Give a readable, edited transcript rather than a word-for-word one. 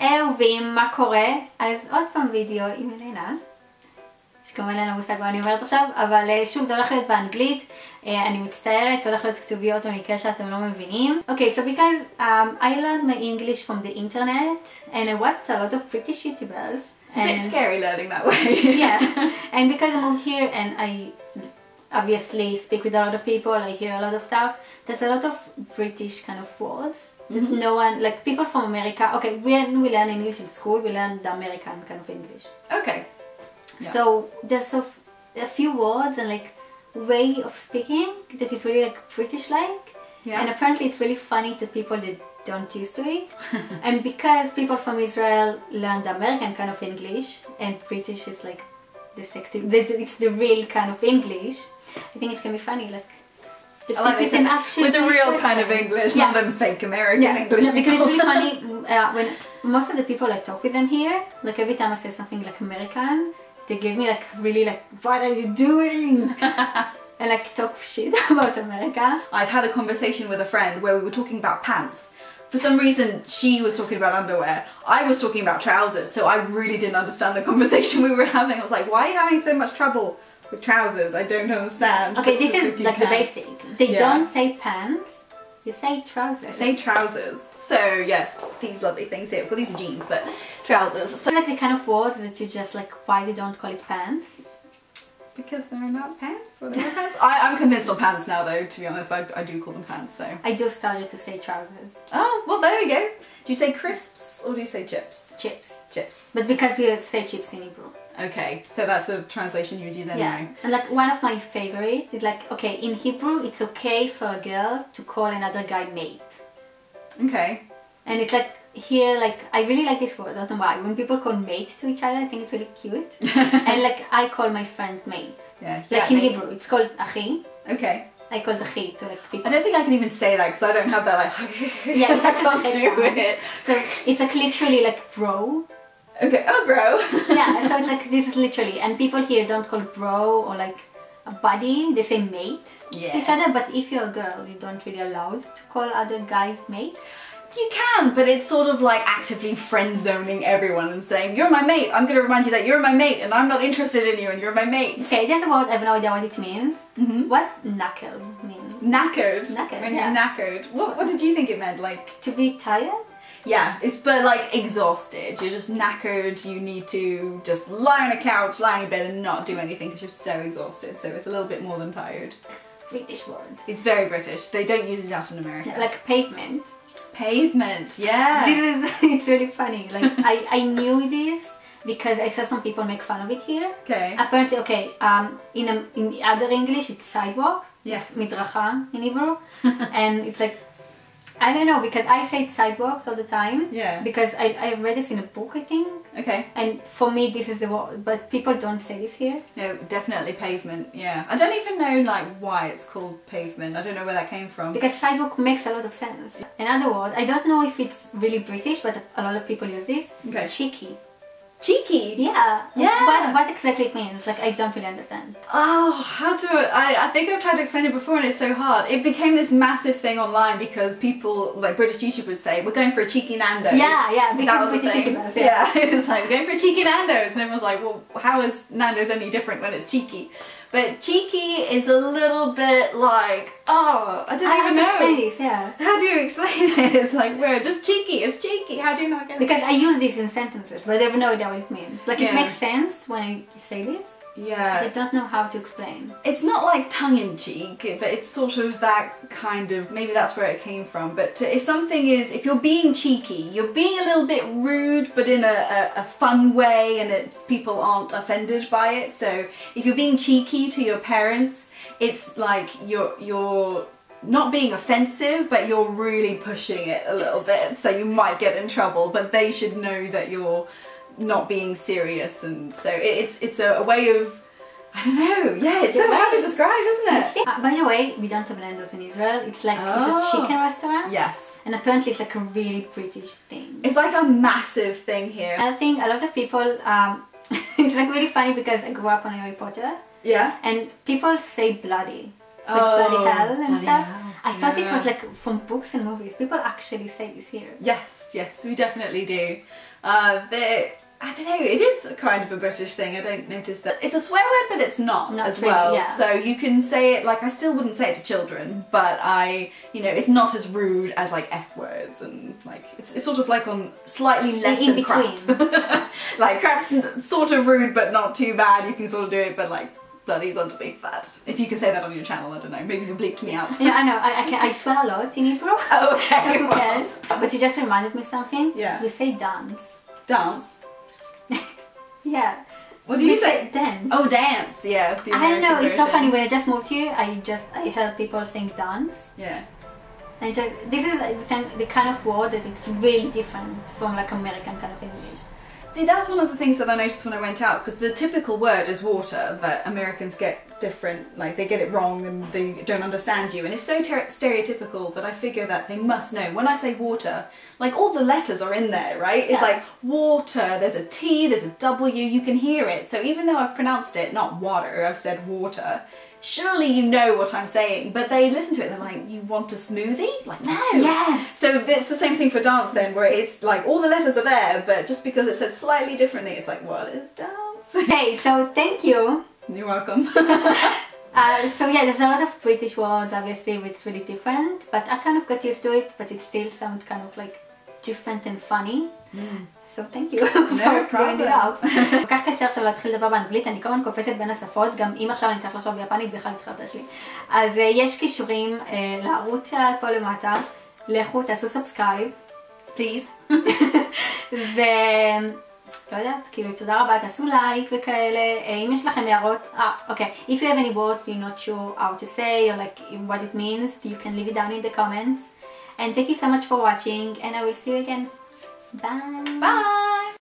היי אהובים, מה קורה? אז עוד פעם וידאו עם אלנה. שכמובן אין לה מושג מה אני אומרת עכשיו, אבל שוב, זה הולך להיות באנגלית. אני מצטערת, הולך להיות כתוביות במקרה שאתם לא מבינים. Okay, so because I learned my English from the internet and I watched a lot of British YouTubers. It's a bit scary learning that way. Yeah, and because I moved here and I obviously speak with a lot of people, I hear a lot of stuff. There's a lot of British kind of words. No one, like people from America, okay, when we learn English in school, we learn the American kind of English. Okay. Yeah. So there's a few words and like way of speaking that is really like British-like. Yeah. And apparently it's really funny to people that don't used to it. And because people from Israel learn the American kind of English and British is like it's the real kind of English, I think it's gonna be funny, like I like this with the real kind of English, not than fake American English. No, because it's really funny when most of the people I talk with them here, like every time I say something like American, they give me like really like, what are you doing? And like talk shit about America. I've had a conversation with a friend where we were talking about pants. For some reason she was talking about underwear, I was talking about trousers, so I really didn't understand the conversation we were having. I was like, why are you having so much trouble with trousers? I don't understand. Okay, this is like the basic. They don't say pants, you say trousers. Say trousers. So yeah, these lovely things here. Well, these are jeans, but trousers. So it's like the kind of words that you just like, why they don't call it pants? Because they're not pants? What are pants? I'm convinced on pants now though, to be honest. I do call them pants, so. I just started to say trousers. Oh, well there we go. Do you say crisps or do you say chips? Chips. Chips. But because we say chips in Hebrew. Okay, so that's the translation you would use anyway. Yeah, and like one of my favorites is like, okay, in Hebrew it's okay for a girl to call another guy mate. Okay. And it's like, here, like, I really like this word, I don't know why. When people call mate to each other, I think it's really cute. And like, I call my friend mate. Yeah. Like in Hebrew, it's called achi. Okay. I call the achi to like people. I don't think I can even say that because I don't have that like, yeah, I can't do it. So it's like literally like bro. Okay, oh bro. Yeah, so it's like, this is literally, and people here don't call bro or like a buddy, they say mate to each other, but if you're a girl, you don't really allowed to call other guys mate. You can, but it's sort of like actively friend-zoning everyone and saying, you're my mate, I'm going to remind you that you're my mate and I'm not interested in you and you're my mate. Okay, there's a word, I have no idea what it means. What knackered means? Knackered? Knackered, when you're knackered. What did you think it meant? Like to be tired? Yeah, it's but like exhausted. You're just knackered, you need to just lie on a couch, lie on your bed and not do anything because you're so exhausted. So it's a little bit more than tired. British word. It's very British. They don't use it out in America. Like pavement. Pavement, yeah. This is, it's really funny. Like I knew this because I saw some people make fun of it here. Okay. Apparently, okay, in other English it's sidewalks. Yes. Midracha in Hebrew. And it's like, I don't know, because I say sidewalks all the time. Yeah. Because I read this in a book, I think. Okay. And for me this is the word, but people don't say this here. No, definitely pavement, yeah. I don't even know like why it's called pavement. I don't know where that came from. Because sidewalk makes a lot of sense. Another word, I don't know if it's really British, but a lot of people use this. Okay. Cheeky. Cheeky? Yeah. Yeah. What exactly it means? Like, I don't really understand. Oh, how do I think I've tried to explain it before and it's so hard. It became this massive thing online because people, like British YouTubers say, we're going for a cheeky Nando's. Yeah, because British YouTubers. Yeah, it's like, we're going for a cheeky Nando's. And everyone's like, well, how is Nando's any different when it's cheeky? But cheeky is a little bit like, oh, I don't even know. Explain this, yeah. How do you explain it? It's like, where just cheeky is cheeky. How do you not get it? Because I use this in sentences, but I have no idea what it means. Like, it makes sense when I say this. Yeah. But I don't know how to explain. It's not like tongue-in-cheek, but it's sort of that kind of, maybe that's where it came from. But if something is, if you're being cheeky, you're being a little bit rude, but in a fun way, and people aren't offended by it. So if you're being cheeky to your parents, it's like you're not being offensive, but you're really pushing it a little bit. So you might get in trouble, but they should know that you're not being serious, and so it's a way of, I don't know, yeah, it's so hard to describe, isn't it? By the way, we don't have Nando's in Israel. It's like, it's a chicken restaurant. Yes. And apparently it's like a really British thing. It's like a massive thing here. I think a lot of people, it's like really funny because I grew up on Harry Potter. Yeah. And people say bloody. Like bloody hell and stuff. Hell. I thought it Yeah. was like from books and movies. People actually say this here. Yes, we definitely do. I don't know, it is kind of a British thing. I don't notice that. It's a swear word, but it's not as really, well. yeah. So you can say it, like, I still wouldn't say it to children, but it's not as rude as like F words, and like, it's sort of like on slightly less In than between. crap. Like, crap's sort of rude, but not too bad. You can sort of do it, but like, bloody's underneath that. If you can say that on your channel, I don't know, maybe you bleeped me out. Yeah, I know. I swear a lot in Hebrew. Oh, okay. So who cares? But you just reminded me something. Yeah. You say dance. Dance. Yeah. What do you say? Dance. Oh, dance. Yeah. the I don't know. American It's so version. funny. When I just moved here, I heard people saying dance. Yeah. And so this is the kind of word that it's really different from like American kind of English. See, that's one of the things that I noticed when I went out, because the typical word is water, but Americans get different, like they get it wrong and they don't understand you, and it's so stereotypical that I figure that they must know. When I say water, like all the letters are in there, right? It's Yeah. like water, there's a T, there's a W, you can hear it. So even though I've pronounced it not water, I've said water, surely you know what I'm saying, but they listen to it and they're like, you want a smoothie? Like, no! Yeah. So it's the same thing for dance then, where it's like all the letters are there, but just because it said slightly differently, it's like, what is dance? Okay, so thank you. You're welcome. So yeah, there's a lot of British words, obviously, it's really different, but I kind of got used to it, but it still sounds kind of like different and funny. So thank you for bringing it up. כל כך קשה עכשיו להתחיל לדבר באנגלית, אני כל הזמן קופצת בין השפות, גם אם עכשיו אני צריך לחשוב ביפנית בכלל התחלת שלי. אז יש קישורים לערוץ שלה פה למטה, לכו תעשו סאבסקרייב. Please. לא יודעת, כאילו תודה רבה, תעשו לייק וכאלה, אם יש לכם הערות, אוקיי, if you have any words you're not sure how to say or like what it means, you can leave it down in the comments. And thank you so much for watching, and I will see you again. Bye! Bye!